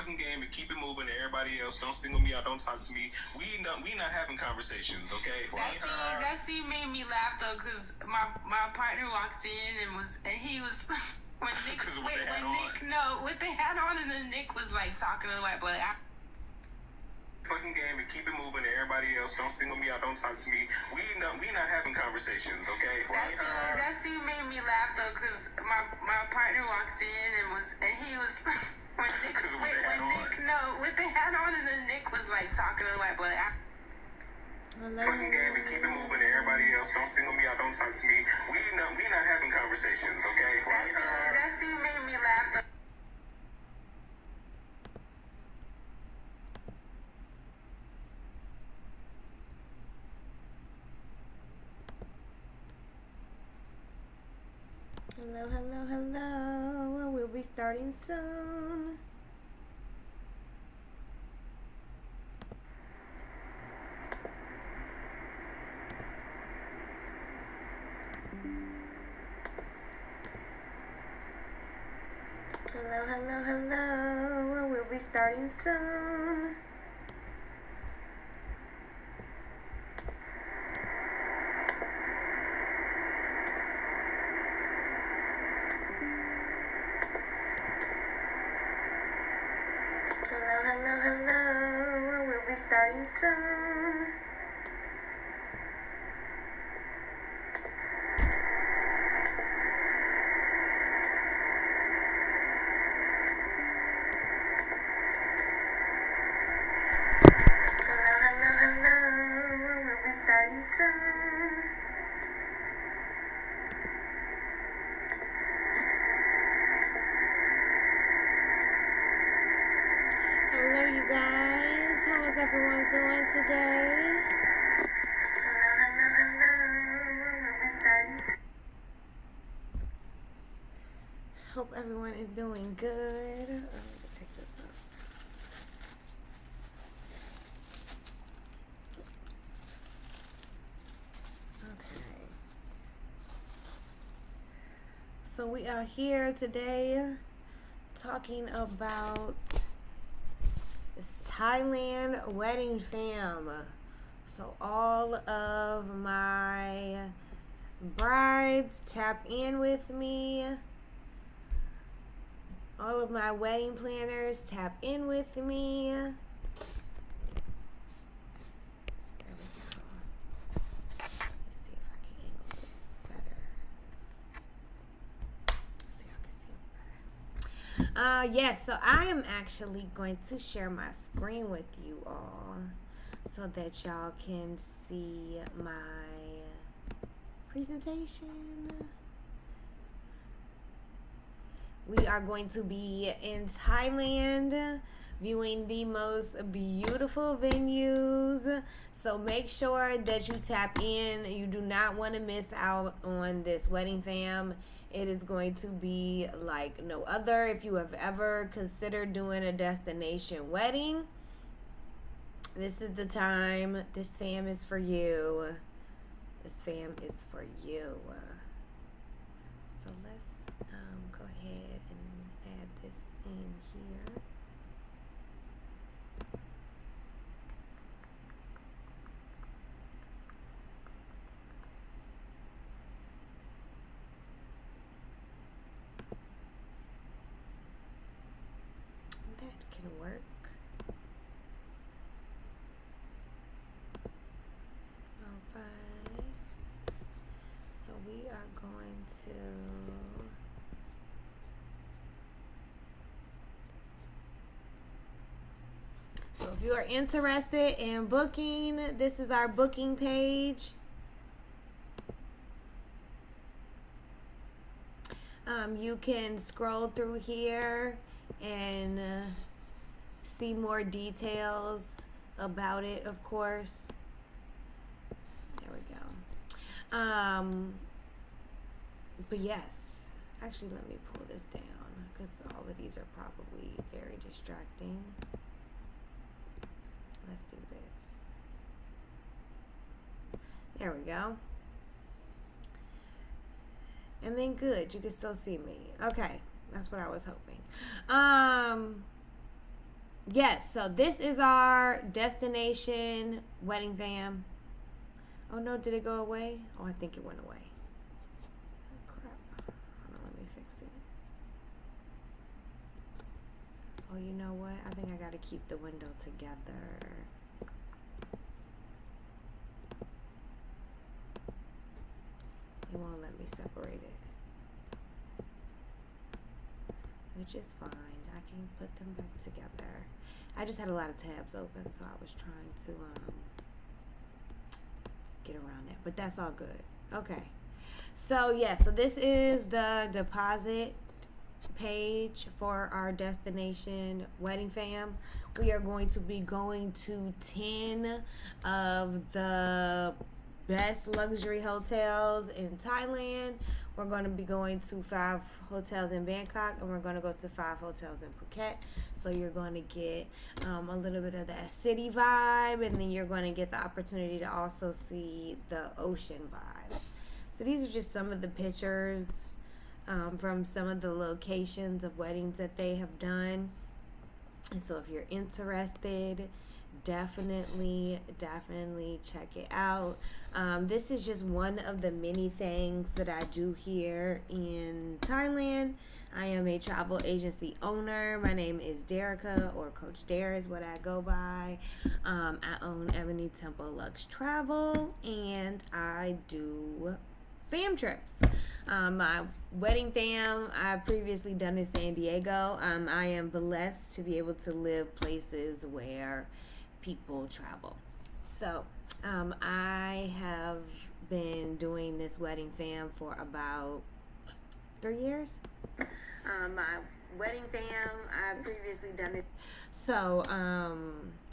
fucking game and keep it moving. Everybody else, don't single me out. Don't talk to me. We not having conversations, okay? That scene made me laugh though, cause my partner walked in and he was when Nick with the hat on, and then Nick was like talking to the white boy. Fucking game and keep it moving. Everybody else, don't single me out. Don't talk to me. We not having conversations, okay? That scene made me laugh though, cause my partner walked in and he was when Nick with the hat on, and then Nick was like talking to the white boy. Fucking game and keep it moving. Everybody else, don't single me out. Don't talk to me. We not having conversations, okay? That scene made me laugh though. Hello, hello, hello. We'll be starting soon. Hello, hello, hello. We'll be starting soon. Starting soon. Hello. We'll be starting soon. Hello, you guys. How is everyone doing today? Hello. We'll be starting. Hope everyone is doing good. Let me take this up. Okay. So we are here today talking about this Thailand wedding fam. So all of my brides, tap in with me. All of my wedding planners, tap in with me. There we go. Let's see if I can angle this better. So y'all can see me better. Yes, so I am actually going to share my screen with you all so that y'all can see my presentation. We are going to be in Thailand viewing the most beautiful venues. So make sure that you tap in. You do not want to miss out on this wedding fam. It is going to be like no other. If you have ever considered doing a destination wedding, this is the time. This fam is for you. This fam is for you. So let's go ahead and add this in here. That can work. Alright. So we are going to if you are interested in booking, this is our booking page. You can scroll through here and see more details about it, of course. There we go. But yes, actually let me pull this down because all of these are probably very distracting. Let's do this. There we go. And then good, you can still see me. Okay, that's what I was hoping. Yes, so this is our destination wedding fam. Oh no, did it go away? Oh, I think it went away. Oh, crap. Hold on, let me fix it. Oh, you know what? I think I gotta keep the window together. It won't let me separate it. Which is fine. I can put them back together. I just had a lot of tabs open, so I was trying to get around that. But that's all good. Okay. So, yeah. So, this is the deposit page for our destination wedding fam. We are going to be going to 10 of the best luxury hotels in Thailand. We're going to be going to 5 hotels in Bangkok, and we're going to go to 5 hotels in Phuket. So you're going to get a little bit of that city vibe, and then you're going to get the opportunity to also see the ocean vibes. So these are just some of the pictures from some of the locations of weddings that they have done. And so if you're interested, definitely check it out. This is just one of the many things that I do here in Thailand. I am a travel agency owner. My name is Derica, or Coach Dare is what I go by. I own Ebony Temple Lux Travel, and I do fam trips. My wedding fam, I've previously done in San Diego. I am blessed to be able to live places where people travel. So I have been doing this wedding fam for about 3 years. My wedding fam, I've previously done it. So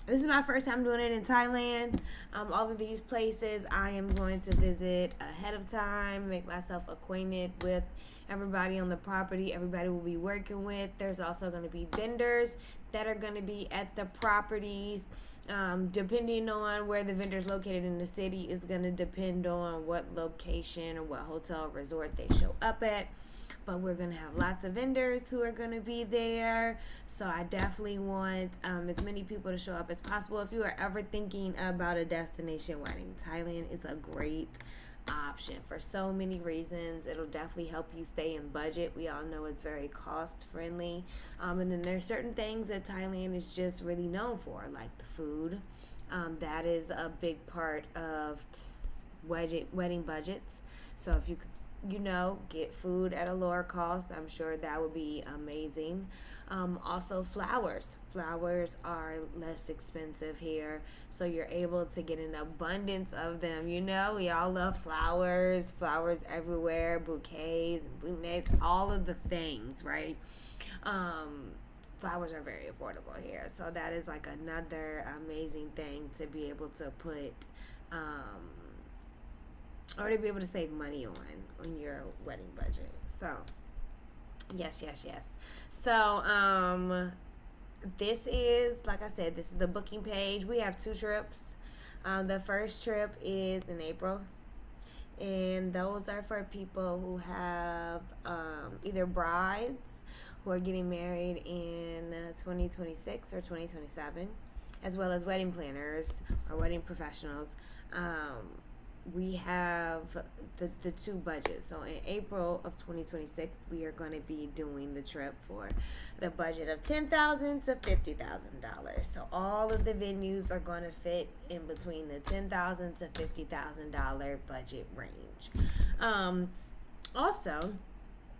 this is my first time doing it in Thailand. All of these places I am going to visit ahead of time, make myself acquainted with everybody on the property, everybody will be working with. There's also going to be vendors that are going to be at the properties. Depending on where the vendor's located in the city is going to depend on what location or what hotel or resort they show up at. But we're going to have lots of vendors who are going to be there. So I definitely want as many people to show up as possible. If you are ever thinking about a destination wedding, Thailand is a great option for so many reasons. It'll definitely help you stay in budget. We all know it's very cost friendly. And then there's certain things that Thailand is just really known for, like the food. That is a big part of wedding budgets. So if you could, get food at a lower cost, I'm sure that would be amazing. Also flowers. Flowers are less expensive here, so you're able to get an abundance of them. We all love flowers everywhere, bouquets, bouquets, all of the things, right? Flowers are very affordable here, so that is like another amazing thing to be able to put or to be able to save money on your wedding budget. So yes. So this is, like I said, this is the booking page. We have 2 trips. The first trip is in April, and those are for people who have either brides who are getting married in 2026 or 2027, as well as wedding planners or wedding professionals. We have the 2 budgets. So in April of 2026, we are going to be doing the trip for the budget of $10,000 to $50,000. So all of the venues are going to fit in between the $10,000 to $50,000 budget range. Also,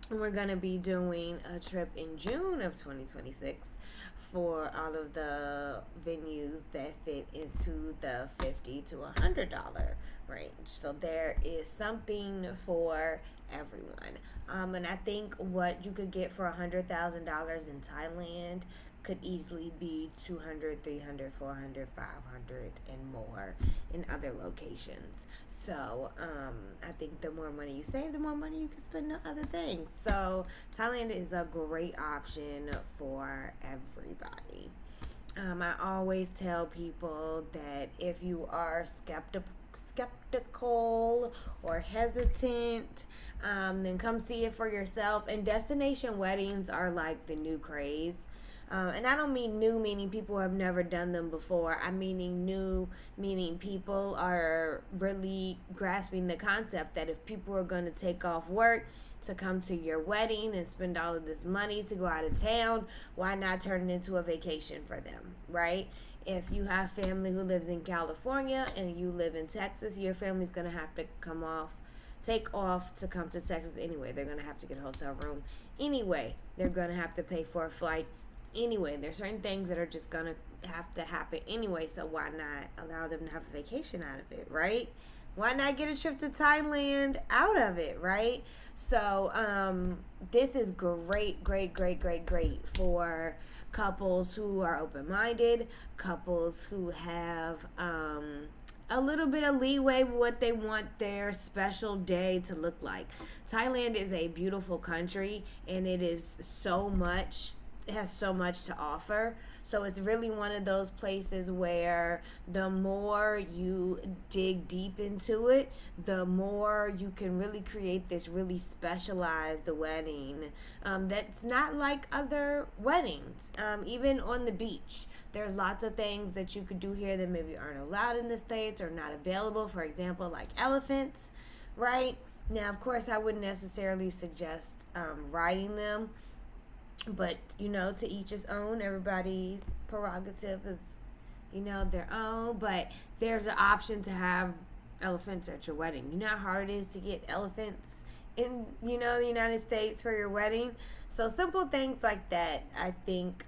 we're going to be doing a trip in June of 2026 for all of the venues that fit into the $50 to $100 range. So there is something for everyone. And I think what you could get for $100,000 in Thailand could easily be 200, 300, 400, 500 and more in other locations. So I think the more money you save, the more money you can spend on other things. So Thailand is a great option for everybody. I always tell people that if you are skeptical or hesitant, then come see it for yourself. And destination weddings are like the new craze. And I don't mean new, meaning people have never done them before. I'm meaning new, meaning people are really grasping the concept that if people are going to take off work to come to your wedding and spend all of this money to go out of town, why not turn it into a vacation for them, right? If you have family who lives in California and you live in Texas, your family's going to have to take off to come to Texas anyway. They're going to have to get a hotel room anyway. They're going to have to pay for a flight anyway. There's certain things that are just going to have to happen anyway, so why not allow them to have a vacation out of it, right? Why not get a trip to Thailand out of it, right? So this is great for couples who are open-minded, couples who have a little bit of leeway with what they want their special day to look like. Thailand is a beautiful country, and it has so much to offer. So it's really one of those places where the more you dig deep into it, the more you can really create this really specialized wedding that's not like other weddings. Even on the beach, there's lots of things that you could do here that maybe aren't allowed in the States or not available. For example, like elephants, right? Now, of course, I wouldn't necessarily suggest riding them. But, to each his own. Everybody's prerogative is, their own. But there's an option to have elephants at your wedding. You know how hard it is to get elephants in, the United States for your wedding? So simple things like that, I think,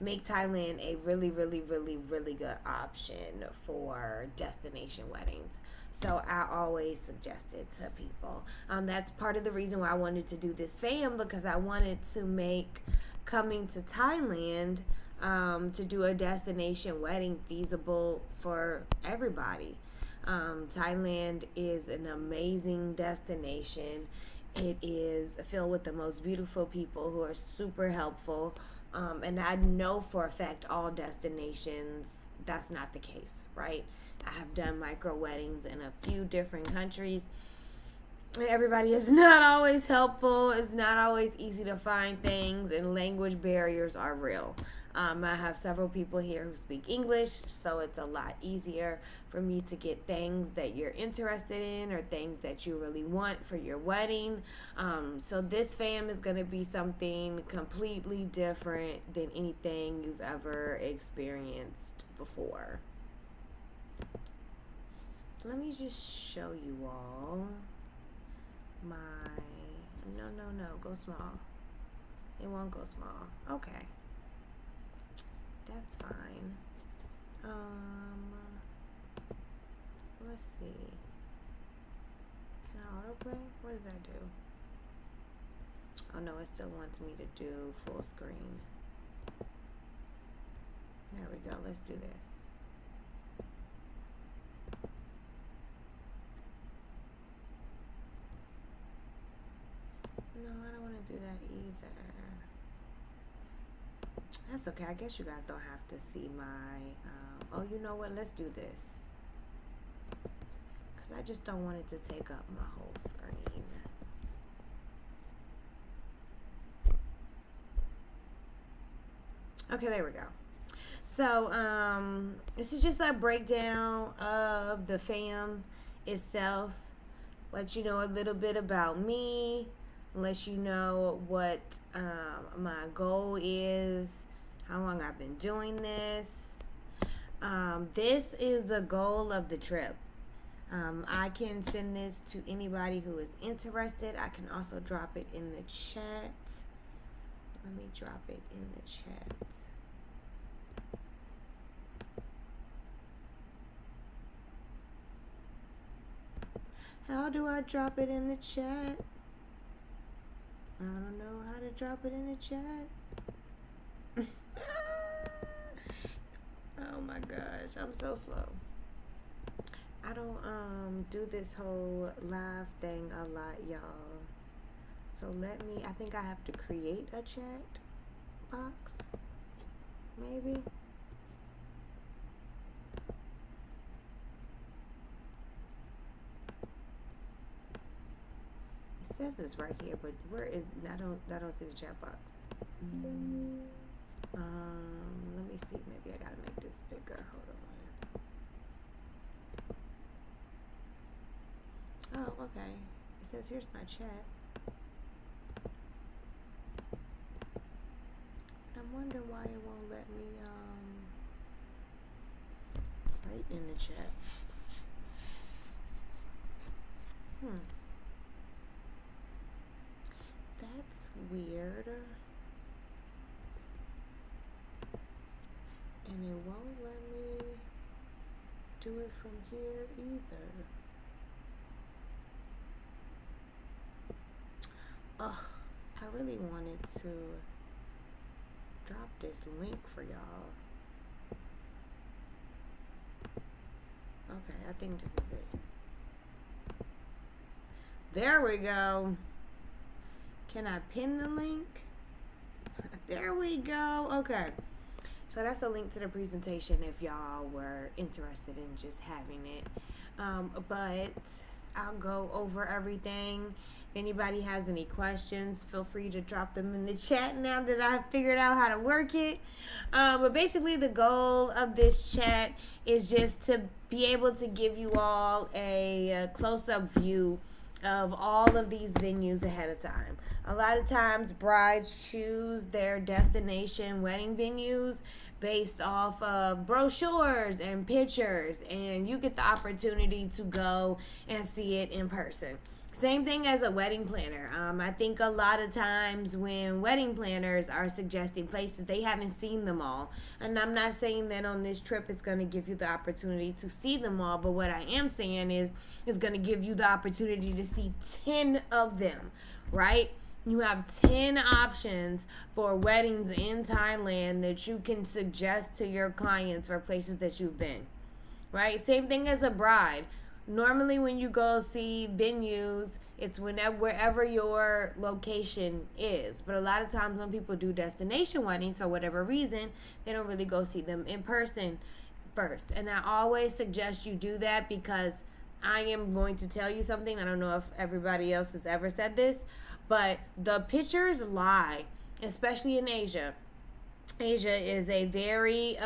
make Thailand a really, really, really, really good option for destination weddings. So I always suggest it to people. That's part of the reason why I wanted to do this fam, because I wanted to make coming to Thailand to do a destination wedding feasible for everybody. Thailand is an amazing destination. It is filled with the most beautiful people who are super helpful. And I know for a fact all destinations, that's not the case, right? I have done micro weddings in a few different countries, and everybody is not always helpful. It's not always easy to find things, and language barriers are real. I have several people here who speak English, so it's a lot easier for me to get things that you're interested in or things that you really want for your wedding. So this fam is going to be something completely different than anything you've ever experienced before. So let me just show you all my... No, go small. It won't go small. Okay. That's fine. Let's see. Can I autoplay? What does that do? Oh no, it still wants me to do full screen. There we go. Let's do this. No, I don't want to do that either. That's okay. I guess you guys don't have to see my... oh, you know what? Let's do this. Because I just don't want it to take up my whole screen. Okay, there we go. So, this is just a breakdown of the fam itself. Let you know a little bit about me. Let you know what my goal is, how long I've been doing this. This is the goal of the trip. I can send this to anybody who is interested. I can also drop it in the chat. Let me drop it in the chat. How do I drop it in the chat? I don't know how to drop it in the chat. Oh my gosh, I'm so slow. I don't do this whole live thing a lot, y'all. So I think I have to create a chat box. Maybe. It says this right here, but where is... I don't see the chat box. Let me see. Maybe I gotta make this bigger. Hold on. Oh, okay. It says here's my chat. I wonder why it won't let me write in the chat. That's weird. And it won't let me do it from here either. Oh, I really wanted to drop this link for y'all. Okay, I think this is it. There we go. Can I pin the link? There we go. Okay. So that's a link to the presentation if y'all were interested in just having it. But I'll go over everything. If anybody has any questions, feel free to drop them in the chat now that I've figured out how to work it. But basically the goal of this chat is just to be able to give you all a close-up view of all of these venues ahead of time. A lot of times brides choose their destination wedding venues based off of brochures and pictures, and you get the opportunity to go and see it in person. Same thing as a wedding planner. I think a lot of times when wedding planners are suggesting places, they haven't seen them all. And I'm not saying that on this trip it's going to give you the opportunity to see them all, but what I am saying is it's going to give you the opportunity to see 10 of them, right? You have 10 options for weddings in Thailand that you can suggest to your clients for places that you've been, right? Same thing as a bride. Normally when you go see venues, it's wherever your location is. But a lot of times when people do destination weddings, for whatever reason, they don't really go see them in person first. And I always suggest you do that because I am going to tell you something. I don't know if everybody else has ever said this, but the pictures lie, especially in Asia. Asia is a very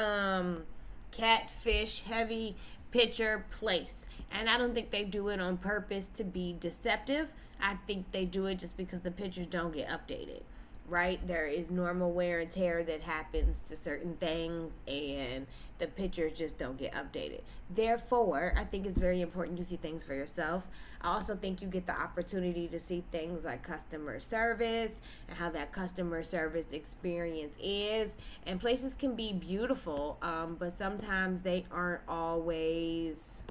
catfish heavy picture place. And I don't think they do it on purpose to be deceptive. I think they do it just because the pictures don't get updated, right? There is normal wear and tear that happens to certain things, and the pictures just don't get updated. Therefore, I think it's very important you see things for yourself. I also think you get the opportunity to see things like customer service and how that customer service experience is. And places can be beautiful, but sometimes they aren't always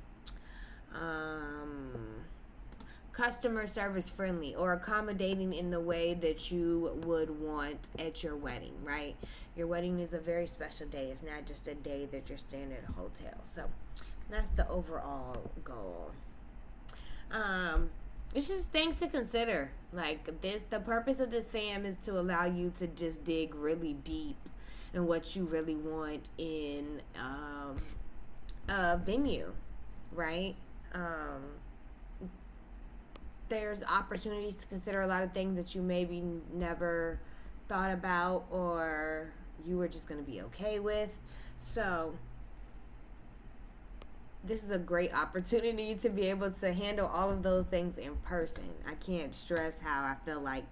customer service friendly or accommodating in the way that you would want at your wedding, right? Your wedding is a very special day. It's not just a day that you're staying at a hotel. So that's the overall goal. It's just things to consider. Like this, the purpose of this fam is to allow you to just dig really deep in what you really want in a venue, right? There's opportunities to consider a lot of things that you maybe never thought about or you were just going to be okay with. So this is a great opportunity to be able to handle all of those things in person. I can't stress how I feel like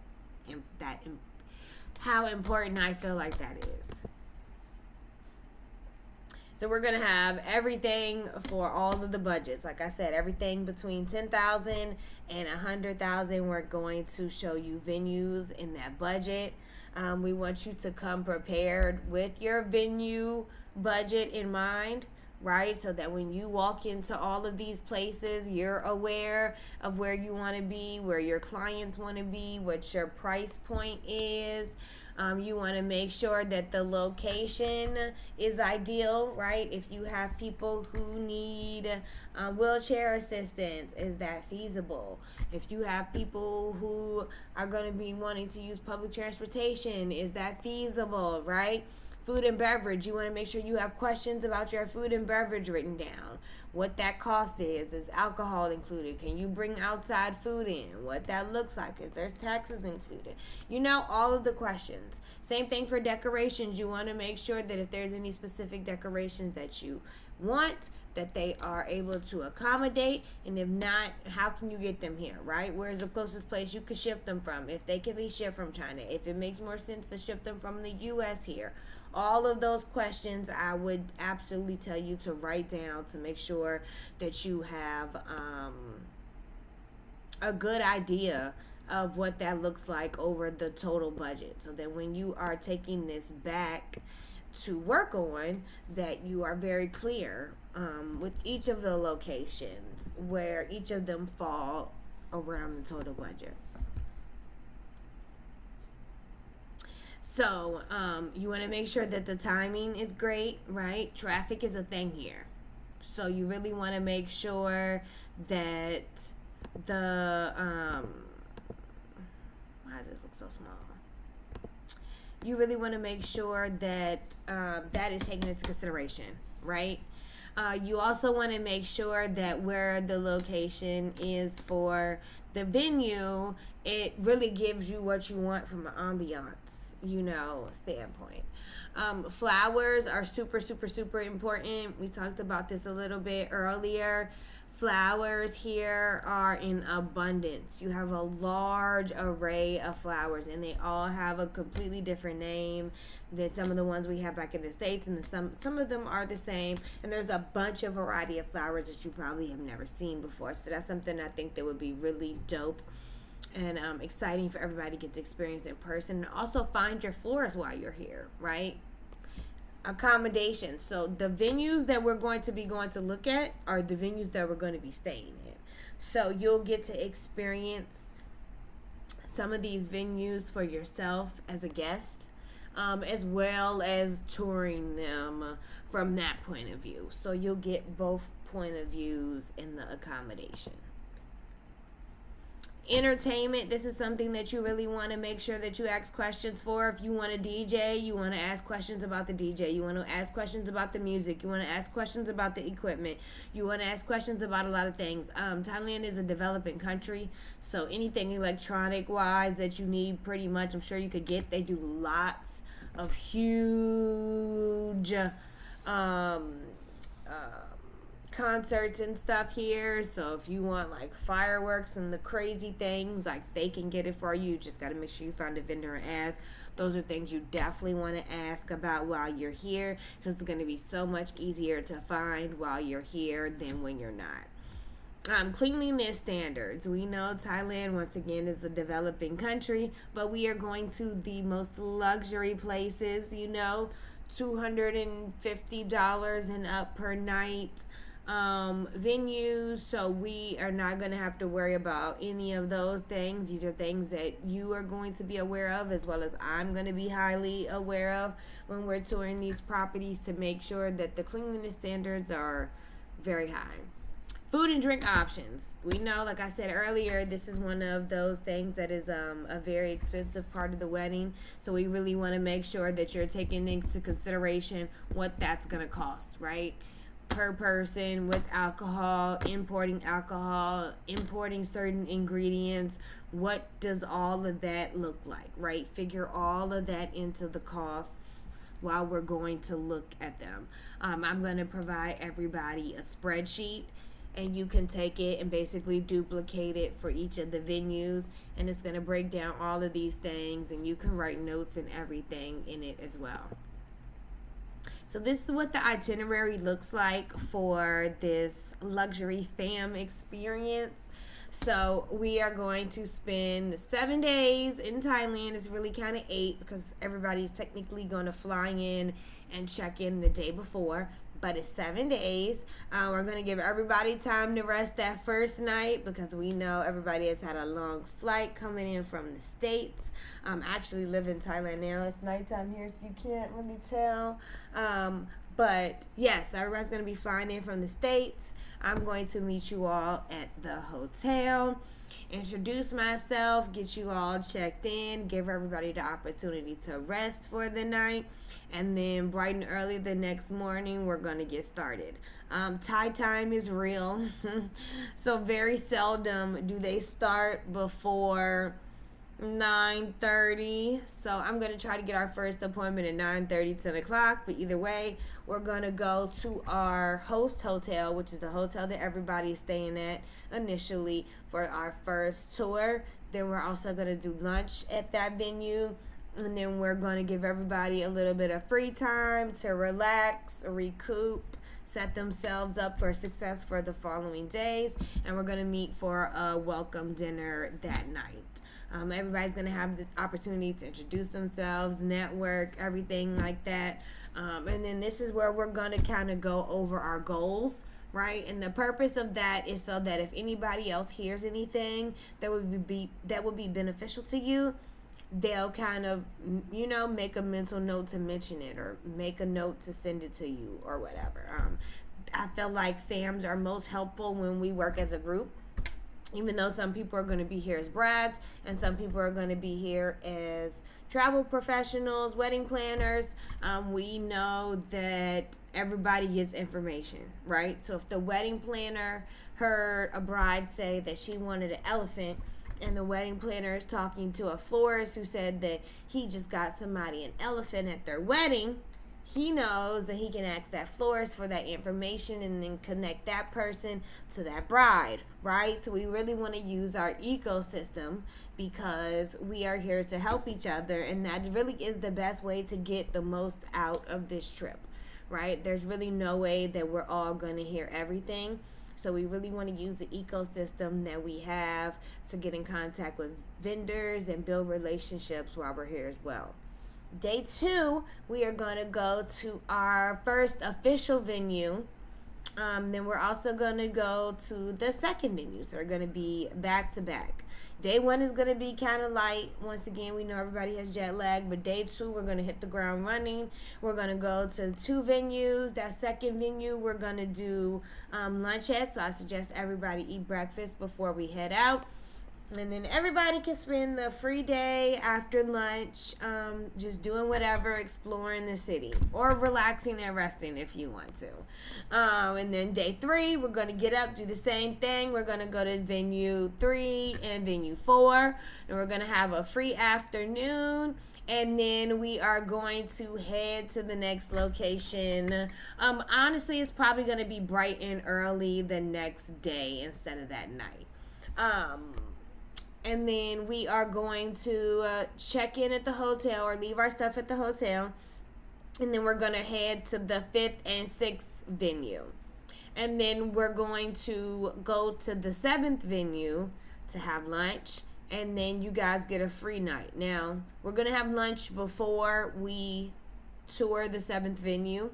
how important I feel like that is. So we're going to have everything for all of the budgets. Like I said, everything between $10,000 and $100,000. We're going to show you venues in that budget. We want you to come prepared with your venue budget in mind, right? So that when you walk into all of these places, you're aware of where you want to be, where your clients want to be, what your price point is. You want to make sure that the location is ideal, right? If you have people who need wheelchair assistance, is that feasible? If you have people who are going to be wanting to use public transportation, is that feasible, right? Food and beverage, you want to make sure you have questions about your food and beverage written down. What that cost is alcohol included? Can you bring outside food in? What that looks like? Is there's taxes included? You know, all of the questions. Same thing for decorations. You want to make sure that if there's any specific decorations that you want, that they are able to accommodate, and if not, how can you get them here, right? Where's the closest place you could ship them from? If they can be shipped from China, if it makes more sense to ship them from the U.S. here. All of those questions I would absolutely tell you to write down to make sure that you have a good idea of what that looks like over the total budget, so that when you are taking this back to work on, that you are very clear with each of the locations where each of them fall around the total budget. So you want to make sure that the timing is great, right? Traffic is a thing here. So you really want to make sure that the why does this look so small? You really want to make sure that that is taken into consideration, right? You also want to make sure that where the location is for the venue, it really gives you what you want from an ambiance, standpoint. Flowers are super, super, super important. We talked about this a little bit earlier. Flowers here are in abundance. You have a large array of flowers, and they all have a completely different name than some of the ones we have back in the States, and some of them are the same, and there's a bunch of variety of flowers that you probably have never seen before. So that's something I think that would be really dope and exciting for everybody to get to experience in person. And also find your florist while you're here, right? Accommodations. So the venues that we're going to look at are the venues that we're going to be staying in. So you'll get to experience some of these venues for yourself as a guest, as well as touring them from that point of view. So you'll get both point of views in the accommodation. Entertainment, this is something that you really want to make sure that you ask questions for. If you want a DJ, you want to ask questions about the DJ. You want to ask questions about the music. You want to ask questions about the equipment. You want to ask questions about a lot of things. Thailand is a developing country, so anything electronic wise that you need, pretty much, I'm sure you could get. They do lots of huge concerts and stuff here. So if you want like fireworks and the crazy things, like they can get it for you. You just got to make sure you find a vendor and ask. Those are things you definitely want to ask about while you're here, because it's going to be so much easier to find while you're here than when you're not. Cleanliness standards. We know Thailand, once again, is a developing country, but we are going to the most luxury places, $250 and up per night venues. So we are not going to have to worry about any of those things. These are things that you are going to be aware of, as well as I'm going to be highly aware of when we're touring these properties, to make sure that the cleanliness standards are very high. Food and drink options. We know, like I said earlier, this is one of those things that is a very expensive part of the wedding. So we really want to make sure that you're taking into consideration what that's going to cost, right? Per person, with alcohol, importing certain ingredients. What does all of that look like, right? Figure all of that into the costs while we're going to look at them. I'm going to provide everybody a spreadsheet, and you can take it and basically duplicate it for each of the venues, and it's going to break down all of these things, and you can write notes and everything in it as well. So this is what the itinerary looks like for this luxury fam experience. So we are going to spend 7 days in Thailand. It's really kind of 8 because everybody's technically going to fly in and check in the day before. But it's 7 days. We're going to give everybody time to rest that first night, because we know everybody has had a long flight coming in from the States. I actually live in Thailand now. It's nighttime here, so you can't really tell. But yes, everybody's going to be flying in from the States. I'm going to meet you all at the hotel. introduce myself, get you all checked in, give everybody the opportunity to rest for the night, and then bright and early the next morning, we're going to get started. Thai time is real, so very seldom do they start before 9:30. So I'm going to try to get our first appointment at 9:30, 10 o'clock. But either way, we're going to go to our host hotel, which is the hotel that everybody is staying at initially for our first tour. Then we're also going to do lunch at that venue. And then we're going to give everybody a little bit of free time to relax, recoup, set themselves up for success for the following days. And we're going to meet for a welcome dinner that night. Everybody's going to have the opportunity to introduce themselves, network, everything like that. And then this is where we're going to kind of go over our goals, right? And the purpose of that is so that if anybody else hears anything that would be beneficial to you, they'll kind of, make a mental note to mention it or make a note to send it to you or whatever. I feel like FAMs are most helpful when we work as a group. Even though some people are going to be here as brides and some people are going to be here as travel professionals, wedding planners, we know that everybody gets information, right? So if the wedding planner heard a bride say that she wanted an elephant, and the wedding planner is talking to a florist who said that he just got somebody an elephant at their wedding, he knows that he can ask that florist for that information and then connect that person to that bride, right? So we really want to use our ecosystem because we are here to help each other, and that really is the best way to get the most out of this trip, right? There's really no way that we're all going to hear everything. So we really want to use the ecosystem that we have to get in contact with vendors and build relationships while we're here as well. Day 2, we are going to go to our first official venue. Then we're also going to go to the second venue. So we're going to be back to back. Day 1 is going to be kind of light. Once again, we know everybody has jet lag. But day 2, we're going to hit the ground running. We're going to go to 2 venues. That second venue, we're going to do lunch at. So I suggest everybody eat breakfast before we head out. And then everybody can spend the free day after lunch just doing whatever, exploring the city or relaxing and resting if you want to. And then day 3, we're going to get up, do the same thing. We're going to go to venue 3 and venue 4. And we're going to have a free afternoon. And then we are going to head to the next location. Honestly, it's probably going to be bright and early the next day instead of that night. And then we are going to check in at the hotel or leave our stuff at the hotel. And then we're going to head to the 5th and 6th venue. And then we're going to go to the 7th venue to have lunch. And then you guys get a free night. Now, we're going to have lunch before we tour the 7th venue.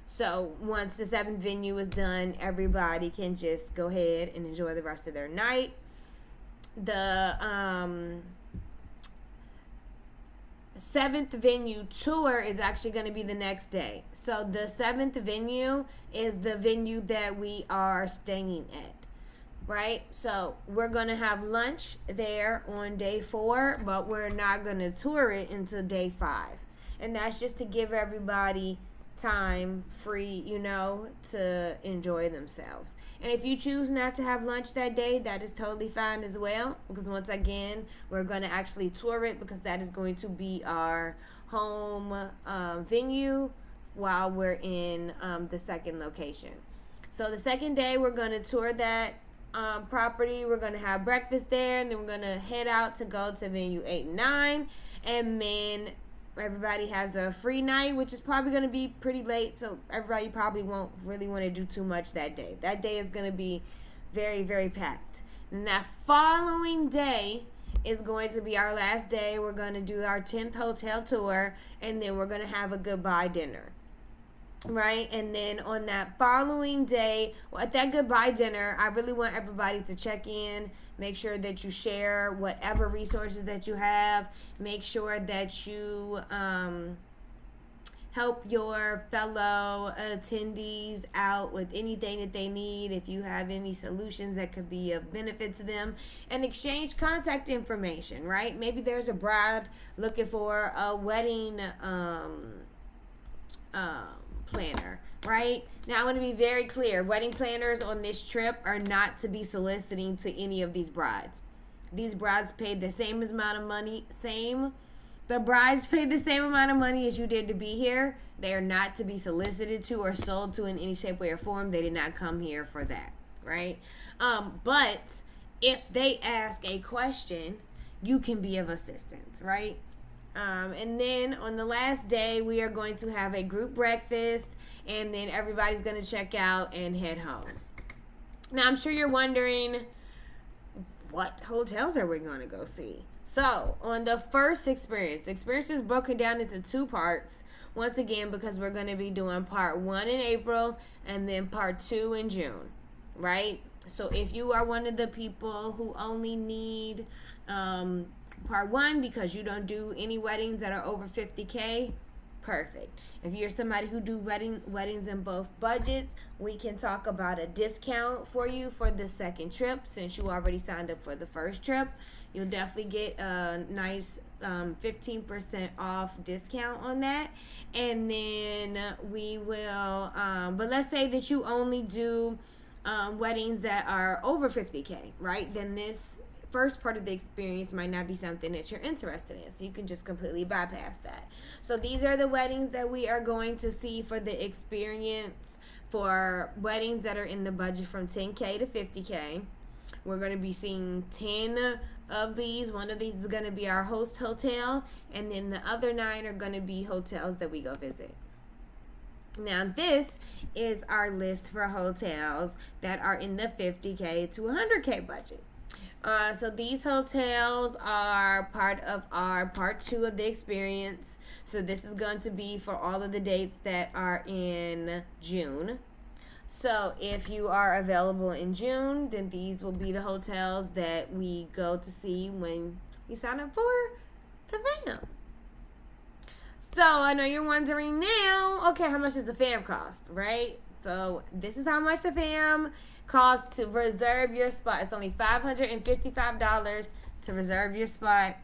So once the 7th venue is done, everybody can just go ahead and enjoy the rest of their night. The 7th venue tour is actually going to be the next day. So the 7th venue is the venue that we are staying at, right? So we're going to have lunch there on day 4, but we're not going to tour it until day 5. And that's just to give everybody time free, to enjoy themselves. And if you choose not to have lunch that day, that is totally fine as well, because once again, we're going to actually tour it because that is going to be our home venue while we're in the second location. So the second day, we're going to tour that property. We're going to have breakfast there, and then we're going to head out to go to venue 8 and 9, and then everybody has a free night, which is probably going to be pretty late, so everybody probably won't really want to do too much that day. That day is going to be very, very packed. And that following day is going to be our last day. We're going to do our 10th hotel tour, and then we're going to have a goodbye dinner. Right? And then on that following day, at that goodbye dinner, I really want everybody to check in, make sure that you share whatever resources that you have, make sure that you help your fellow attendees out with anything that they need. If you have any solutions that could be of benefit to them, and exchange contact information, right? Maybe there's a bride looking for a wedding planner, right? Now I want to be very clear. Wedding planners on this trip are not to be soliciting to any of these brides. These brides paid the same amount of money, the brides paid the same amount of money as you did to be here. They are not to be solicited to or sold to in any shape, way, or form. They did not come here for that, right? But if they ask a question, you can be of assistance, right? And then on the last day, we are going to have a group breakfast, and then everybody's going to check out and head home. Now, I'm sure you're wondering, what hotels are we going to go see? So, on the first experience, the experience is broken down into 2 parts. Once again, because we're going to be doing part 1 in April and then part 2 in June, right? So, if you are one of the people who only need part 1 because you don't do any weddings that are over $50K, perfect. If you're somebody who do weddings in both budgets, we can talk about a discount for you for the second trip. Since you already signed up for the first trip, you'll definitely get a nice 15% off discount on that. And then we will, but let's say that you only do weddings that are over $50K, right? Then this first part of the experience might not be something that you're interested in, so you can just completely bypass that. So these are the weddings that we are going to see for the experience for weddings that are in the budget from $10K to $50K. We're going to be seeing 10 of these. One of these is going to be our host hotel, and then the other 9 are going to be hotels that we go visit. Now, this is our list for hotels that are in the $50K to $100K budget. So these hotels are part of our part 2 of the experience. So this is going to be for all of the dates that are in June. So if you are available in June, then these will be the hotels that we go to see when you sign up for the fam. So I know you're wondering now, okay, how much does the fam cost, right? So this is how much the fam costs to reserve your spot. It's only $555 to reserve your spot.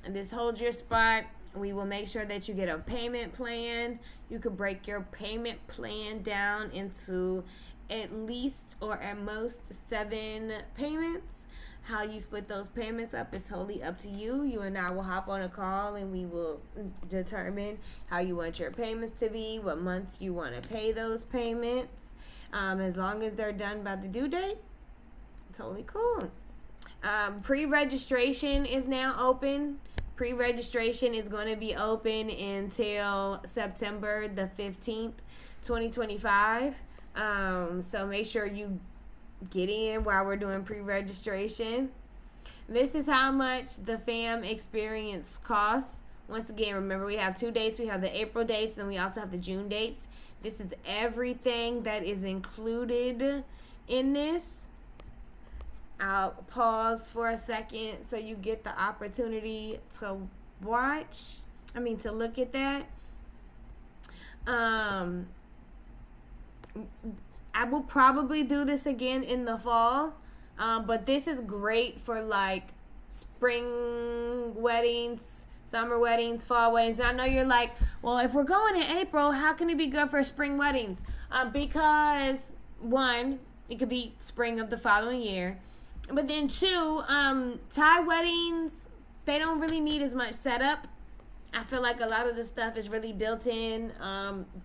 And this holds your spot. We will make sure that you get a payment plan. You could break your payment plan down into at least or at most 7 payments. How you split those payments up is totally up to you. You and I will hop on a call and we will determine how you want your payments to be, what month you want to pay those payments. As long as they're done by the due date, totally cool. Pre-registration is now open. Pre-registration is going to be open until September the 15th, 2025. So make sure you get in while we're doing pre-registration. This is how much the fam experience costs. Once again, remember we have 2 dates. We have the April dates, then we also have the June dates. This is everything that is included in this. I'll pause for a second so you get the opportunity to to look at that. I will probably do this again in the fall, but this is great for like spring weddings, summer weddings, fall weddings. And I know you're like, well, if we're going in April, how can it be good for spring weddings? Because 1, it could be spring of the following year. But then 2, Thai weddings, they don't really need as much setup. I feel like a lot of the stuff is really built in.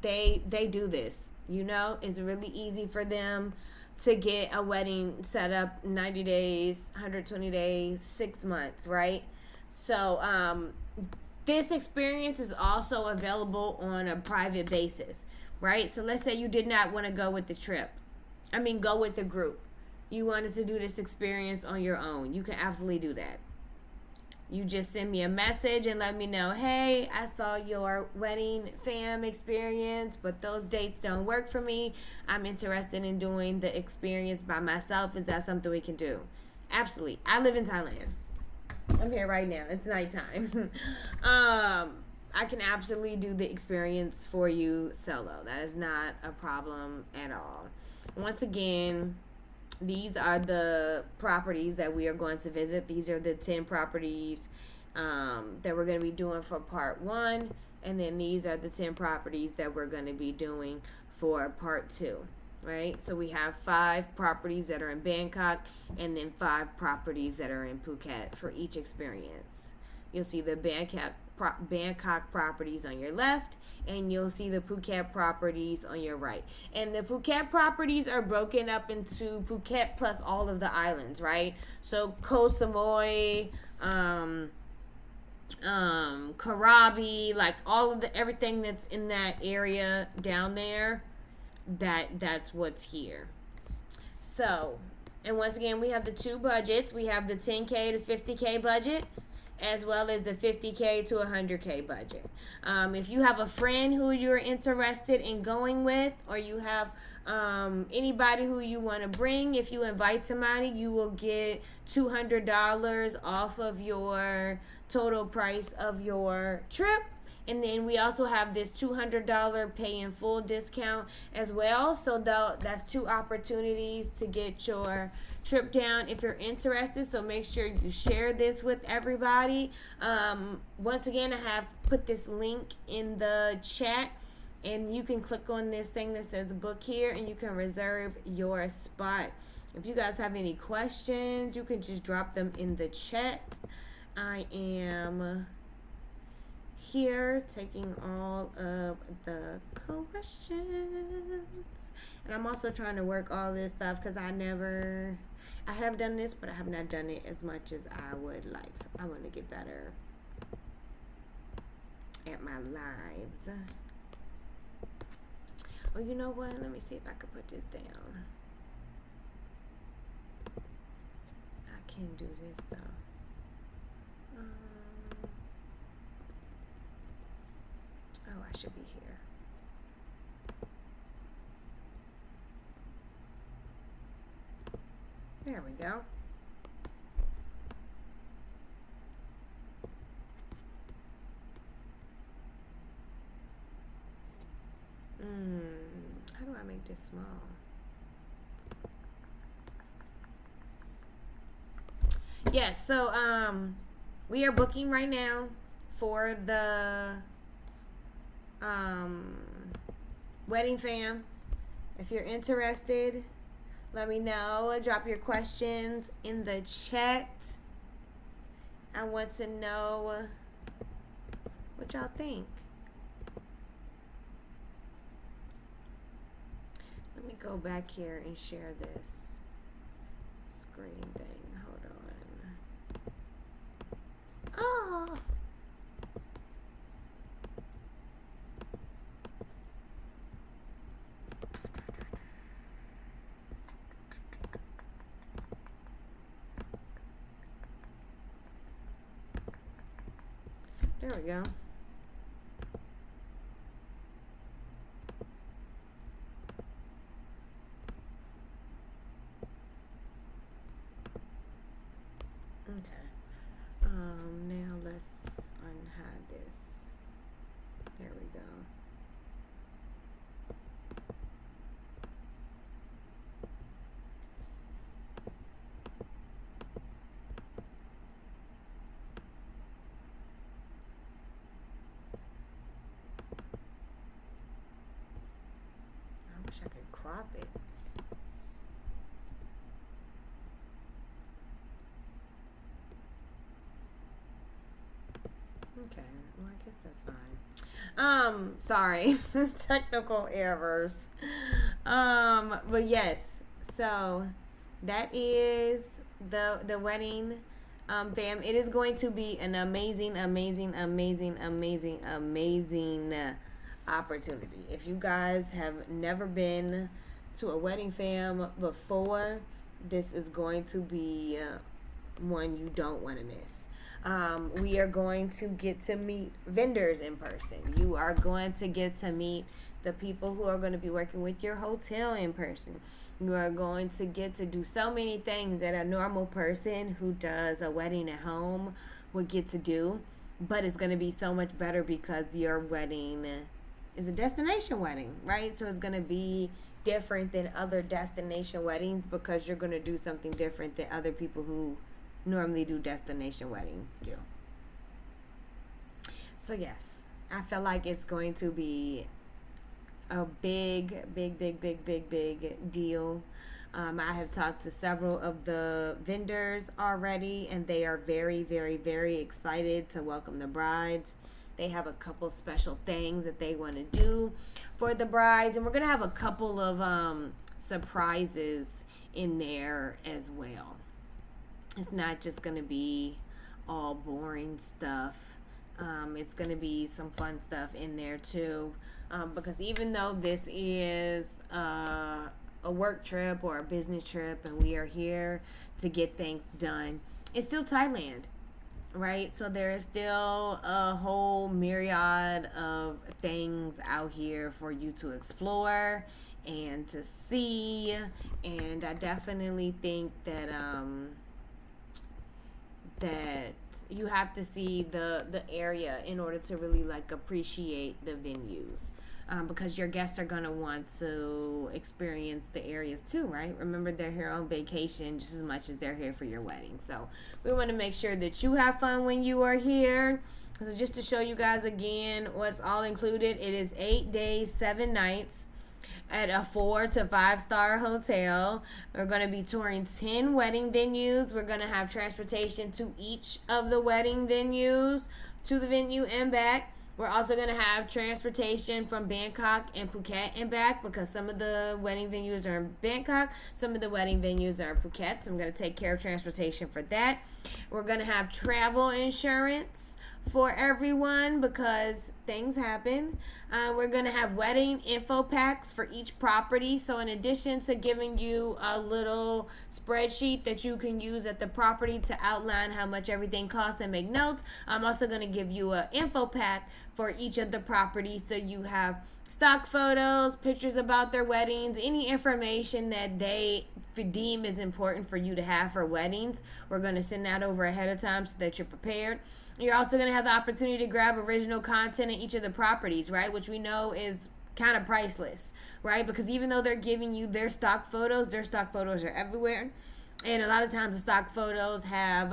They do this, it's really easy for them to get a wedding set up 90 days, 120 days, 6 months, right? So this experience is also available on a private basis, right? So let's say you did not want to go with the trip. Go with the group. You wanted to do this experience on your own. You can absolutely do that. You just send me a message and let me know, hey, I saw your wedding fam experience, but those dates don't work for me. I'm interested in doing the experience by myself. Is that something we can do? Absolutely. I live in Thailand. I'm here right now. It's nighttime. I can absolutely do the experience for you solo. That is not a problem at all. Once again, these are the properties that we are going to visit. These are the 10 properties that we're going to be doing for part 1. And then these are the 10 properties that we're going to be doing for part 2. Right? So we have 5 properties that are in Bangkok and then 5 properties that are in Phuket for each experience. You'll see the Bangkok properties on your left, and you'll see the Phuket properties on your right. And the Phuket properties are broken up into Phuket plus all of the islands, right? So Koh Samui, Krabi, like all of everything that's in that area down there, that's what's here. So, and once again, we have the 2 budgets. We have the 10K to 50K budget, as well as the 50K to 100K budget. If you have a friend who you're interested in going with, or you have anybody who you want to bring, if you invite somebody, you will get $200 off of your total price of your trip. And then we also have this $200 pay in full discount as well. So that's 2 opportunities to get your trip down if you're interested. So make sure you share this with everybody. Once again, I have put this link in the chat, and you can click on this thing that says book here, and you can reserve your spot. If you guys have any questions, you can just drop them in the chat. I am here taking all of the questions, and I'm also trying to work all this stuff because I have done this, but I have not done it as much as I would like. So I want to get better at my lives. Oh, you know what? Let me see if I can put this down. I can do this though. Oh, I should be here. There we go. How do I make this small? Yes, so we are booking right now for the wedding fam. If you're interested, let me know. Drop your questions in the chat. I want to know what y'all think. Let me go back here and share this screen thing. Hold on. Oh. There we go. Okay. Now let's unhide this. There we go. I wish I could crop it. Okay, well, I guess that's fine. Sorry, technical errors. But yes, so that is the wedding, fam. It is going to be an amazing opportunity. If you guys have never been to a wedding fam before, this is going to be one you don't want to miss. We are going to get to meet vendors in person. You are going to get to meet the people who are going to be working with your hotel in person. You are going to get to do so many things that a normal person who does a wedding at home would get to do. but it's going to be so much better because your wedding is a destination wedding, right? So it's going to be different than other destination weddings because you're going to do something different than other people who normally do destination weddings do. So yes, I feel like it's going to be a big deal. I have talked to several of the vendors already, and they are very excited to welcome the brides. They have a couple special things that they want to do for the brides, and we're going to have a couple of surprises in there as well. It's not just going to be all boring stuff. It's going to be some fun stuff in there too, because even though this is a work trip or a business trip and we are here to get things done, it's still Thailand, right? So there is still a whole myriad of things out here for you to explore and to see, and I definitely think that that you have to see the area in order to really like appreciate the venues, because your guests are going to want to experience the areas too, right? Remember, they're here on vacation just as much as they're here for your wedding. So we want to make sure that you have fun when you are here. So just to show you guys again what's all included, it is 8 days, 7 nights at a 4 to 5 star hotel. We're going to be touring 10 wedding venues. We're going to have transportation to each of the wedding venues, to the venue and back. We're also going to have transportation from Bangkok and Phuket and back, because some of the wedding venues are in Bangkok, some of the wedding venues are in Phuket, so I'm going to take care of transportation for that. We're going to have travel insurance for everyone because things happen. We're going to have wedding info packs for each property. So in addition to giving you a little spreadsheet that you can use at the property to outline how much everything costs and make notes, I'm also going to give you an info pack for each of the properties. So you have stock photos, pictures about their weddings, any information that they deem is important for you to have for weddings. We're going to send that over ahead of time so that you're prepared. You're also going to have the opportunity to grab original content in each of the properties, right? Which we know is kind of priceless, right? Because even though they're giving you their stock photos are everywhere. And a lot of times the stock photos have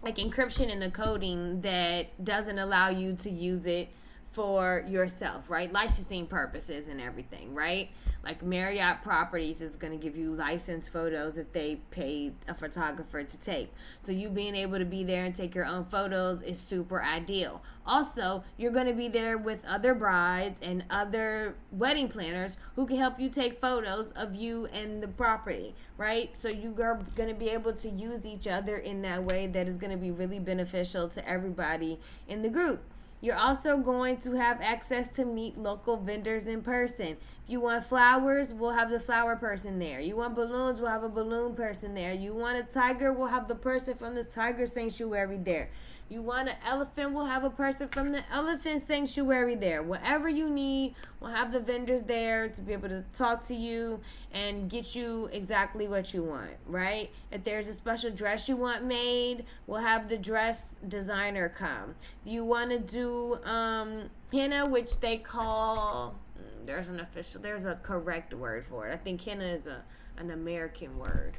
like encryption in the coding that doesn't allow you to use it for yourself, right? Licensing purposes and everything, right? Like Marriott Properties is going to give you licensed photos that they paid a photographer to take. So you being able to be there and take your own photos is super ideal. Also, you're going to be there with other brides and other wedding planners who can help you take photos of you and the property, right? So you are going to be able to use each other in that way that is going to be really beneficial to everybody in the group. You're also going to have access to meet local vendors in person. If you want flowers, we'll have the flower person there. You want balloons, we'll have a balloon person there. You want a tiger, we'll have the person from the tiger sanctuary there. You want an elephant, we'll have a person from the elephant sanctuary there. Whatever you need, we'll have the vendors there to be able to talk to you and get you exactly what you want, right? If there's a special dress you want made, we'll have the dress designer come. If you want to do henna, which they call, there's a correct word for it. I think henna is an American word.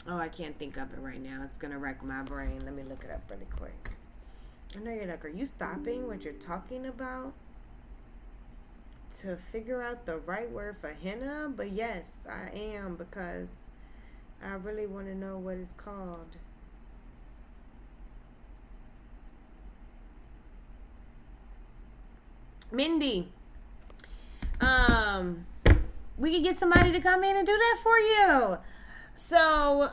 I can't think of it right now. It's going to wreck my brain. Let me look it up really quick. I know you're like, are you stopping what you're talking about to figure out the right word for henna? But yes, I am, because I really want to know what it's called. Mindy, we could get somebody to come in and do that for you. So,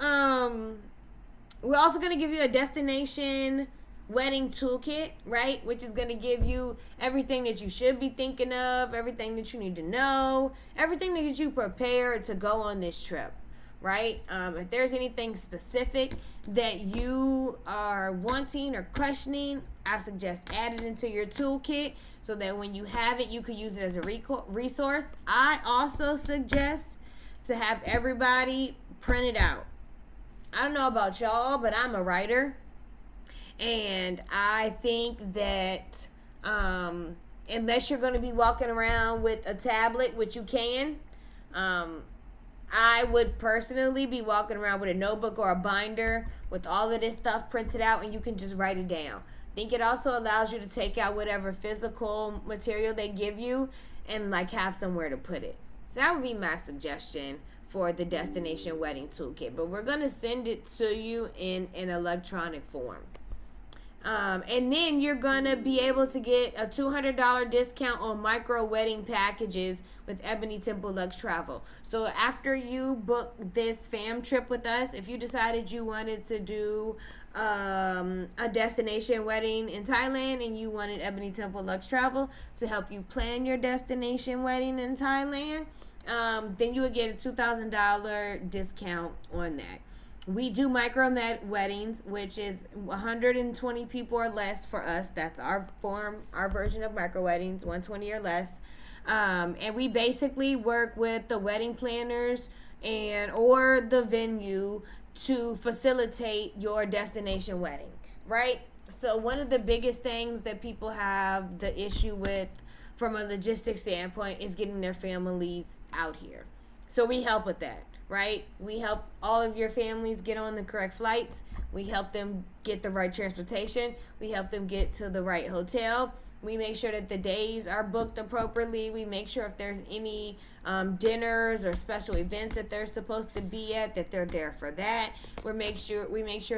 we're also going to give you a destination wedding toolkit, right? Which is going to give you everything that you should be thinking of, everything that you need to know, everything that gets you prepared to go on this trip, right? If there's anything specific that you are wanting or questioning, I suggest add it into your toolkit so that when you have it, you can use it as a resource. I also suggest to have everybody print it out. I don't know about y'all, but I'm a writer. And I think that unless you're going to be walking around with a tablet, which you can, I would personally be walking around with a notebook or a binder with all of this stuff printed out, and you can just write it down. I think it also allows you to take out whatever physical material they give you and like have somewhere to put it. So that would be my suggestion for the destination wedding toolkit. But we're going to send it to you in an electronic form. And then you're going to be able to get a $200 discount on micro wedding packages with Ebony Temple Lux Travel. So after you book this fam trip with us, if you decided you wanted to do a destination wedding in Thailand and you wanted Ebony Temple Lux Travel to help you plan your destination wedding in Thailand, then you would get a $2,000 discount on that. We do micro weddings, which is 120 people or less for us. That's our version of micro weddings, 120 or less. And we basically work with the wedding planners or the venue to facilitate your destination wedding, right? So one of the biggest things that people have the issue with from a logistics standpoint is getting their families out here. So we help with that. Right? We help all of your families get on the correct flights. We help them get the right transportation. We help them get to the right hotel. We make sure that the days are booked appropriately. We make sure if there's any dinners or special events that they're supposed to be at, that they're there for that. We make sure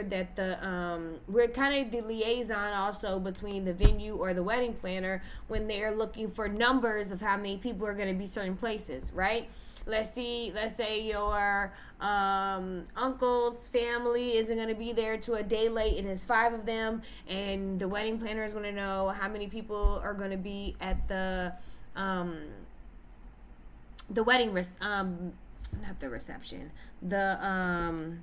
that we're kind of the liaison also between the venue or the wedding planner when they're looking for numbers of how many people are going to be certain places, right? Let's say your uncle's family isn't going to be there to a day late and it's 5 of them, and the wedding planners want to know how many people are going to be at the wedding not the reception, the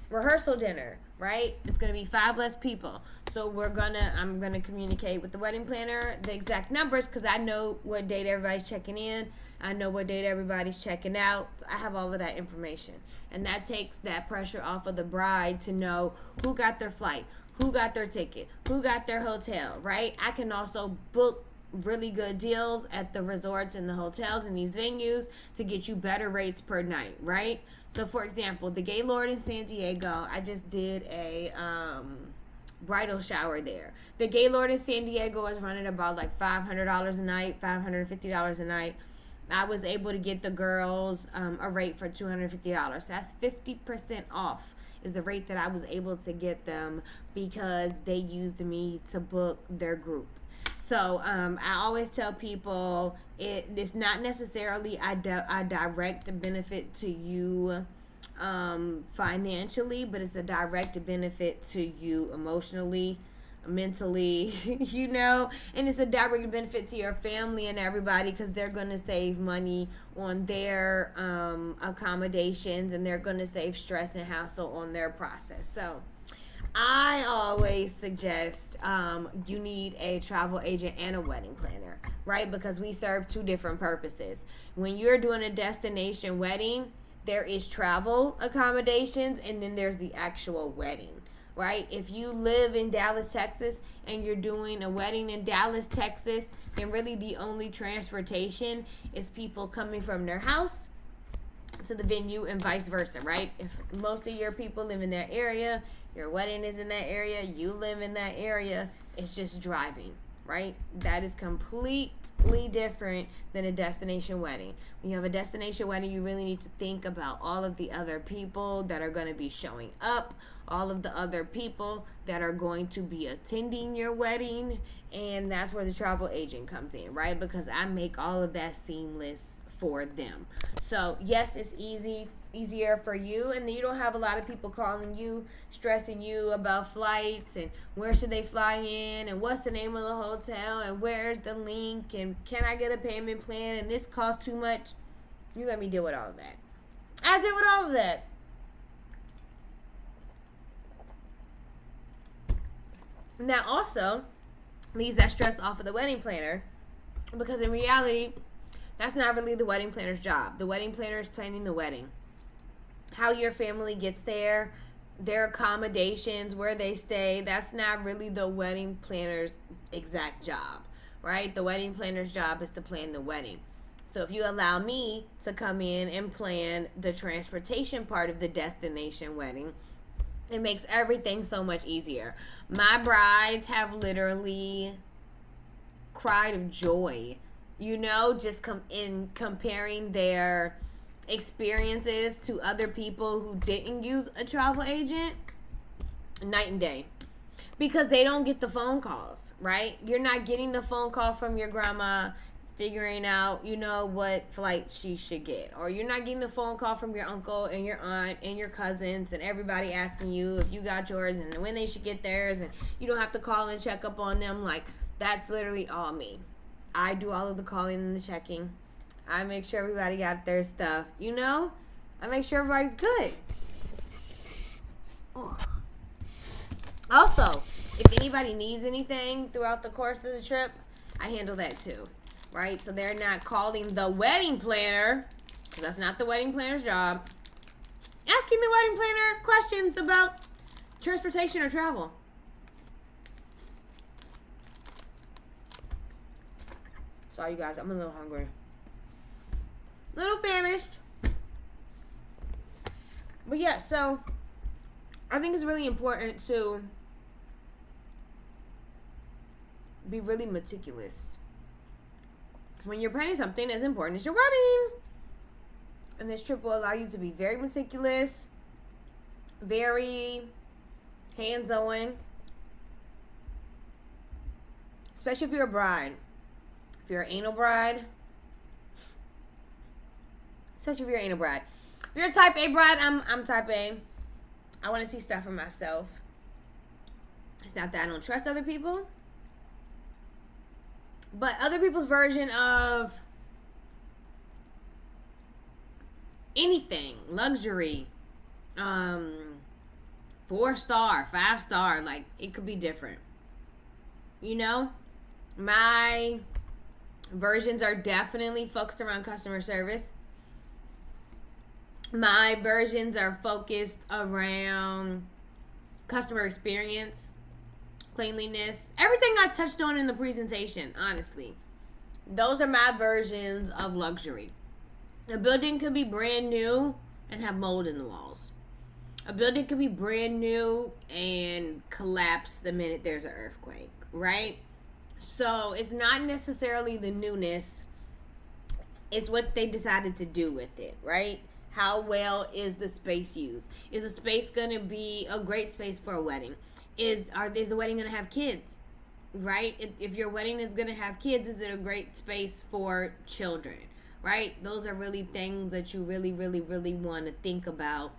rehearsal dinner, right? It's going to be 5 less people. So I'm going to communicate with the wedding planner the exact numbers because I know what date everybody's checking in. I know what date everybody's checking out. I have all of that information. And that takes that pressure off of the bride to know who got their flight, who got their ticket, who got their hotel, right? I can also book really good deals at the resorts and the hotels and these venues to get you better rates per night, right? So for example, the Gaylord in San Diego, I just did a bridal shower there. The Gaylord in San Diego is running about like $500 a night, $550 a night. I was able to get the girls a rate for $250. That's 50% off is the rate that I was able to get them because they used me to book their group. So I always tell people it's not necessarily a direct benefit to you financially, but it's a direct benefit to you emotionally, mentally, and it's a direct benefit to your family and everybody because they're going to save money on their accommodations and they're going to save stress and hassle on their process. So I always suggest you need a travel agent and a wedding planner, right? Because we serve 2 different purposes. When you're doing a destination wedding, there is travel accommodations and then there's the actual wedding. Right? If you live in Dallas, Texas, and you're doing a wedding in Dallas, Texas, then really the only transportation is people coming from their house to the venue and vice versa, right? If most of your people live in that area, your wedding is in that area, you live in that area, it's just driving, right? That is completely different than a destination wedding. When you have a destination wedding, you really need to think about all of the other people that are going to be showing up, all of the other people that are going to be attending your wedding, and that's where the travel agent comes in, right? Because I make all of that seamless for them. So yes, it's easier for you, and you don't have a lot of people calling you, stressing you about flights and where should they fly in and what's the name of the hotel and where's the link and can I get a payment plan and this costs too much. You let me deal with all of that. I deal with all of that. Now also leaves that stress off of the wedding planner because in reality, that's not really the wedding planner's job. The wedding planner is planning the wedding. How your family gets there, their accommodations, where they stay, that's not really the wedding planner's exact job, right? The wedding planner's job is to plan the wedding. So if you allow me to come in and plan the transportation part of the destination wedding, it makes everything so much easier. My brides have literally cried of joy, just comparing their experiences to other people who didn't use a travel agent, night and day. Because they don't get the phone calls, right? You're not getting the phone call from your grandma figuring out, what flight she should get. Or you're not getting the phone call from your uncle and your aunt and your cousins and everybody asking you if you got yours and when they should get theirs. And you don't have to call and check up on them. Like, that's literally all me. I do all of the calling and the checking. I make sure everybody got their stuff, I make sure everybody's good. Also, if anybody needs anything throughout the course of the trip, I handle that too, right? So they're not calling the wedding planner, because that's not the wedding planner's job, asking the wedding planner questions about transportation or travel. Sorry, you guys, I'm a little hungry. Little famished. But yeah, so I think it's really important to be really meticulous when you're planning something as important as your wedding. And this trip will allow you to be very meticulous, very hands-on, especially if you're a bride. If you're an anal bride, especially if you're an anal bride. If you're a type A bride, I'm type A. I want to see stuff for myself. It's not that I don't trust other people, but other people's version of anything, luxury, 4-star, 5-star, like, it could be different. My versions are definitely focused around customer service. My versions are focused around customer experience, cleanliness, everything I touched on in the presentation, honestly. Those are my versions of luxury. A building could be brand new and have mold in the walls. A building could be brand new and collapse the minute there's an earthquake, right? So it's not necessarily the newness. It's what they decided to do with it, right? How well is the space used? Is the space going to be a great space for a wedding? Is the wedding going to have kids, right? If your wedding is going to have kids, is it a great space for children, right? Those are really things that you really, really, really want to think about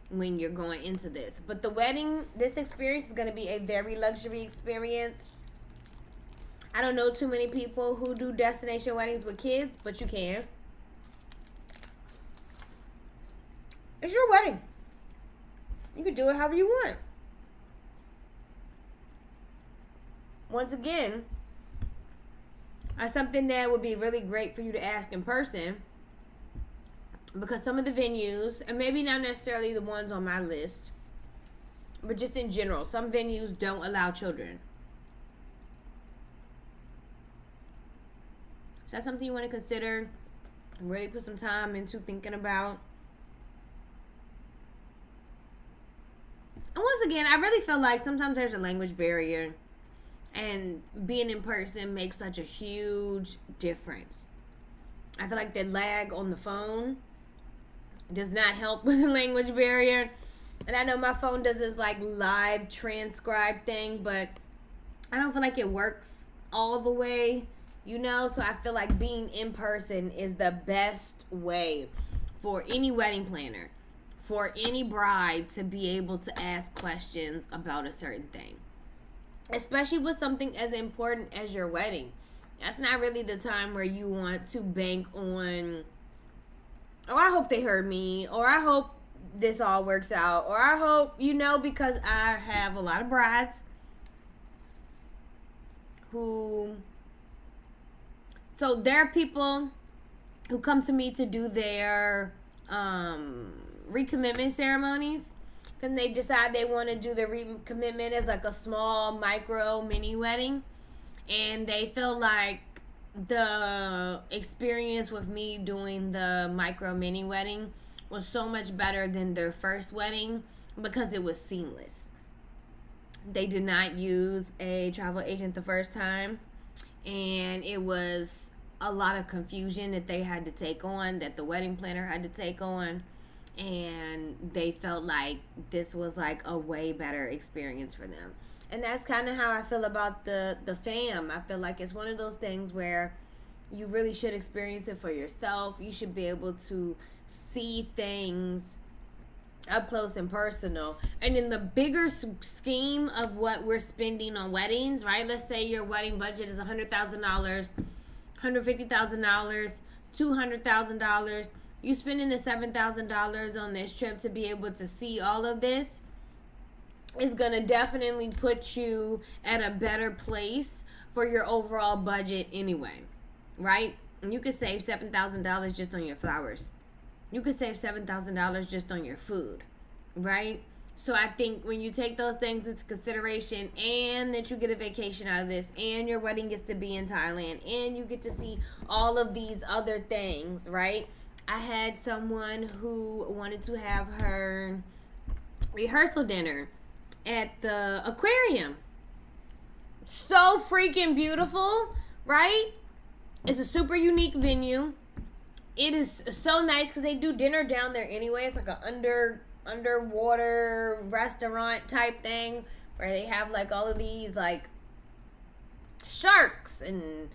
when you're going into this. But the wedding, this experience is going to be a very luxury experience. I don't know too many people who do destination weddings with kids, but you can. It's your wedding. You can do it however you want. Once again, that's something that would be really great for you to ask in person, because some of the venues, and maybe not necessarily the ones on my list, but just in general, some venues don't allow children. So that's something you want to consider, really put some time into thinking about. And once again, I really feel like sometimes there's a language barrier, and being in person makes such a huge difference. I feel like the lag on the phone does not help with the language barrier. And I know my phone does this like live transcribe thing, but I don't feel like it works all the way. So I feel like being in person is the best way for any wedding planner, for any bride to be able to ask questions about a certain thing, especially with something as important as your wedding. That's not really the time where you want to bank on, oh, I hope they heard me, or I hope this all works out, or I hope, because I have a lot of brides who... So there are people who come to me to do their recommitment ceremonies, because they decide they want to do the recommitment as like a small micro mini wedding, and they feel like the experience with me doing the micro mini wedding was so much better than their first wedding because it was seamless. They did not use a travel agent the first time, and it was a lot of confusion that they had to take on, that the wedding planner had to take on, and they felt like this was like a way better experience for them. And that's kind of how I feel about the fam. I feel like it's one of those things where you really should experience it for yourself. You should be able to see things up close and personal. And in the bigger scheme of what we're spending on weddings, right? Let's say your wedding budget is $100,000, $150,000, $200,000. You spending the $7,000 on this trip to be able to see all of this is going to definitely put you at a better place for your overall budget anyway, right? And you could save $7,000 just on your flowers. You could save $7,000 just on your food, right? So I think when you take those things into consideration, and that you get a vacation out of this, and your wedding gets to be in Thailand, and you get to see all of these other things, right? I had someone who wanted to have her rehearsal dinner at the aquarium. So freaking beautiful, right? It's a super unique venue. It is so nice because they do dinner down there anyway. It's like an underwater restaurant type thing where they have like all of these like sharks, and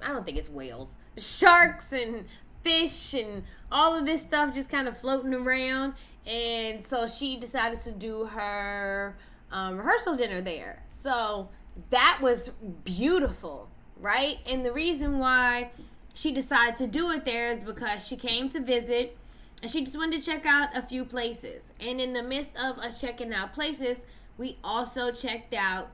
I don't think it's whales. Sharks and fish and all of this stuff just kind of floating around. And so she decided to do her rehearsal dinner there. So that was beautiful, right? And the reason why she decided to do it there is because she came to visit and she just wanted to check out a few places. And in the midst of us checking out places, we also checked out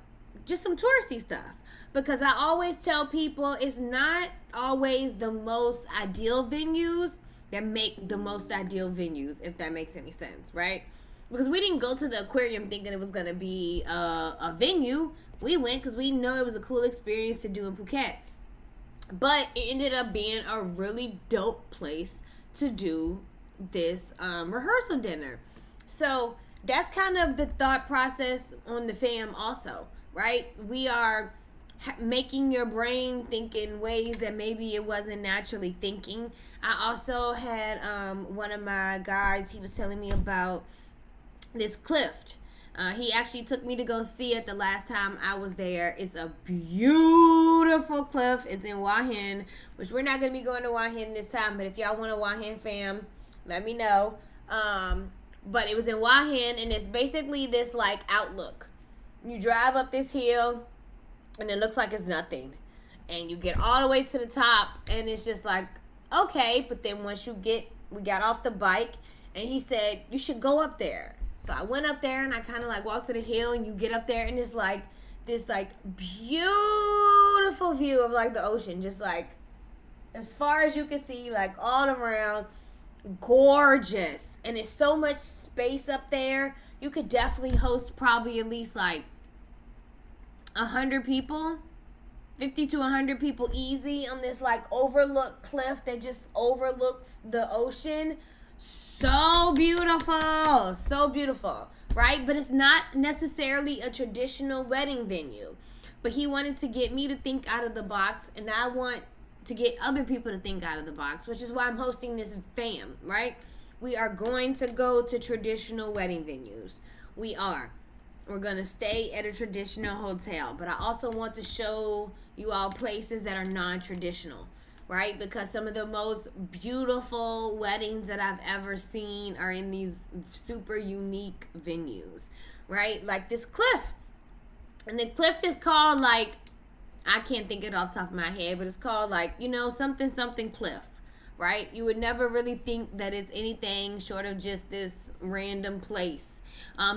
just some touristy stuff. Because I always tell people it's not always the most ideal venues that make the most ideal venues, if that makes any sense, right? Because we didn't go to the aquarium thinking it was going to be a venue. We went because we know it was a cool experience to do in Phuket. But it ended up being a really dope place to do this rehearsal dinner. So that's kind of the thought process on the fam also, right? We are making your brain think in ways that maybe it wasn't naturally thinking. I also had one of my guys, he was telling me about this cliff. He actually took me to go see it the last time I was there. It's a beautiful cliff. It's in Hua Hin, which we're not going to be going to Hua Hin this time, but if y'all want a Hua Hin fam, let me know. But it was in Hua Hin, and it's basically this like outlook. You drive up this hill, and it looks like it's nothing. And you get all the way to the top, and it's just like, okay. But then once we got off the bike, and he said, you should go up there. So I went up there, and I kind of like walked to the hill, and you get up there, and it's like this like beautiful view of like the ocean. Just like as far as you can see, like all around, gorgeous. And it's so much space up there. You could definitely host probably at least like 100 people, 50 to 100 people easy on this like overlook cliff that just overlooks the ocean. So beautiful, right? But it's not necessarily a traditional wedding venue. But he wanted to get me to think out of the box, and I want to get other people to think out of the box, which is why I'm hosting this fam, right? We are going to go to traditional wedding venues. We're going to stay at a traditional hotel. But I also want to show you all places that are non-traditional, right? Because some of the most beautiful weddings that I've ever seen are in these super unique venues, right? Like this cliff. And the cliff is called like, I can't think it off the top of my head, but it's called like, something cliff, right? You would never really think that it's anything short of just this random place.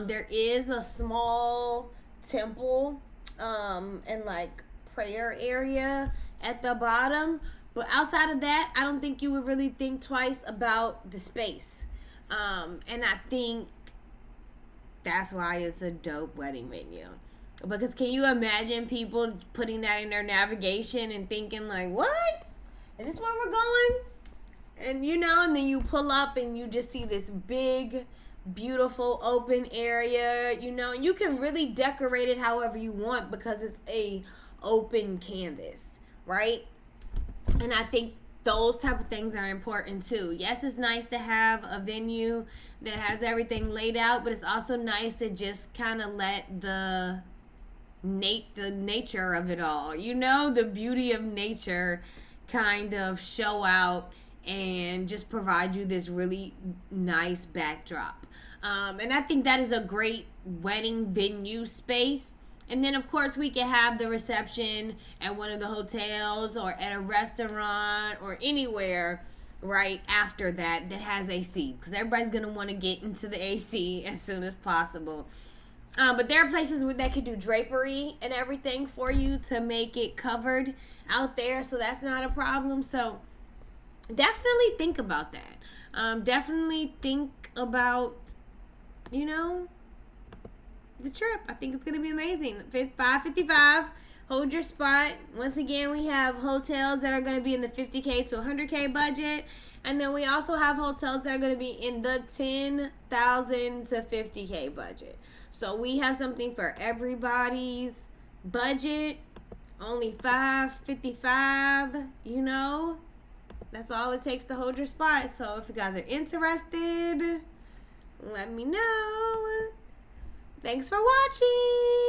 There is a small temple and like prayer area at the bottom, but outside of that, I don't think you would really think twice about the space. And I think that's why it's a dope wedding venue. Because can you imagine people putting that in their navigation and thinking like, what? Is this where we're going? And and then you pull up and you just see this big, beautiful open area, and you can really decorate it however you want because it's a open canvas, right? And I think those type of things are important too. Yes, it's nice to have a venue that has everything laid out, but it's also nice to just kind of let the nature of it all, the beauty of nature kind of show out and just provide you this really nice backdrop. And I think that is a great wedding venue space. And then, of course, we can have the reception at one of the hotels or at a restaurant or anywhere right after that has AC. Because everybody's going to want to get into the AC as soon as possible. But there are places where they could do drapery and everything for you to make it covered out there. So that's not a problem. So definitely think about that. Definitely think about, the trip. I think it's going to be amazing. 555. Hold your spot. Once again, we have hotels that are going to be in the $50K to $100K budget. And then we also have hotels that are going to be in the $10,000 to $50K budget. So we have something for everybody's budget. Only $555, That's all it takes to hold your spot. So if you guys are interested, let me know. Thanks for watching.